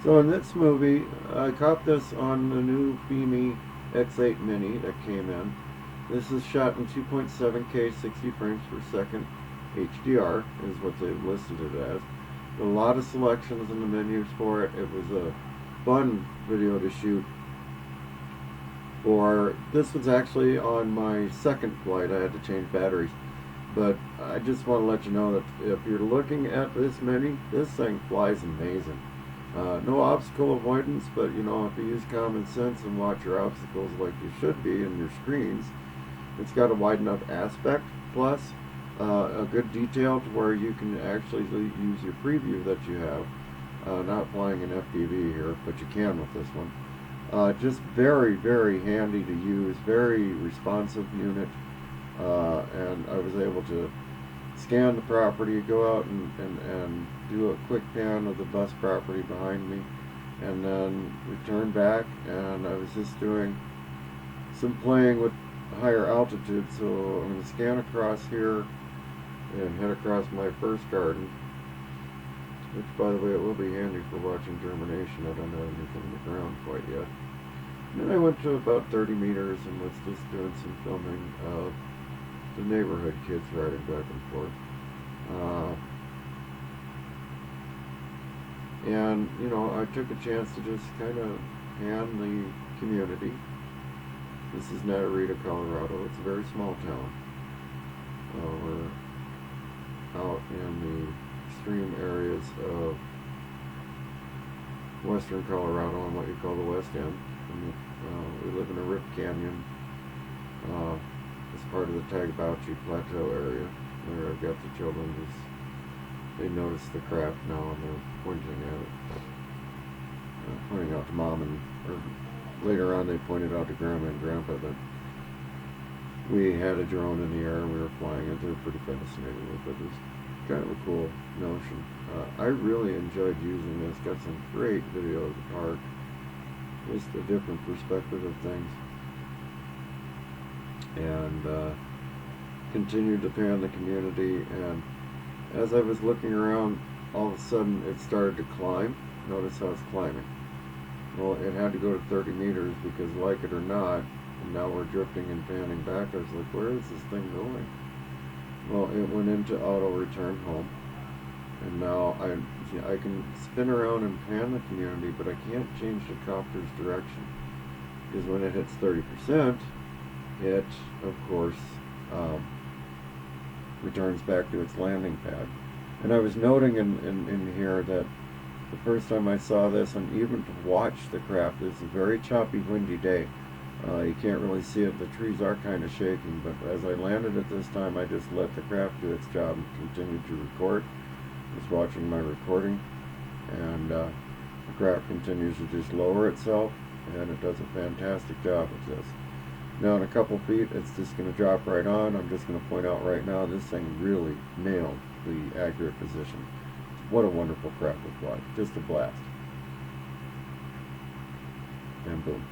So in this movie, I caught this on the new Fimi X8 Mini that came in. This is shot in 2.7K 60 frames per second HDR is what they've listed it as. A lot of selections in the menus for it. It was a fun video to shoot. Or this was actually on my second flight. I had to change batteries. But I just want to let you know that if you're looking at this Mini, this thing flies amazing. No obstacle avoidance, but you know, if you use common sense and watch your obstacles like you should be in your screens, it's got a wide enough aspect, plus a good detail to where you can actually use your preview that you have. Not flying an FPV here, but you can with this one. Just very, very handy to use, very responsive unit, and I was able to scan the property, go out and do a quick pan of the bus property behind me, and then return back, and I was just doing some playing with higher altitude, so I'm going to scan across here and head across my first garden, which by the way it will be handy for watching germination. I don't have anything in the ground quite yet. And then I went to about 30 meters and was just doing some filming of the neighborhood kids riding back and forth. And, you know, I took a chance to just kind of pan the community. This is Natarita, Colorado. It's a very small town. We're out in the extreme areas of western Colorado on what you call the West End. And, we live in a rip canyon. It's part of the Tagabauchi Plateau area where I've got the children just, they notice the craft now and they're pointing at it. Pointing out to mom and, or later on they pointed out to grandma and grandpa that we had a drone in the air and we were flying it. They were pretty fascinated with it. It was kind of a cool notion. I really enjoyed using this. Got some great video of the park. Just a different perspective of things. And continued to pan the community, and as I was looking around, all of a sudden it started to climb. Notice how it's climbing. Well, it had to go to 30 meters because, like it or not, and now we're drifting and panning back. I was like, where is this thing going? Well, it went into auto return home, and now I can spin around and pan the community, but I can't change the copter's direction because when it hits 30%, it, of course, returns back to its landing pad. And I was noting in here that the first time I saw this, and even to watch the craft, this is a very choppy, windy day. You can't really see it. The trees are kind of shaking, but as I landed it this time, I just let the craft do its job and continued to record. I was watching my recording, and the craft continues to just lower itself, and it does a fantastic job with this. Now in a couple feet, it's just going to drop right on. I'm just going to point out right now, this thing really nailed the accurate position. What a wonderful craft to fly. Just a blast. And boom.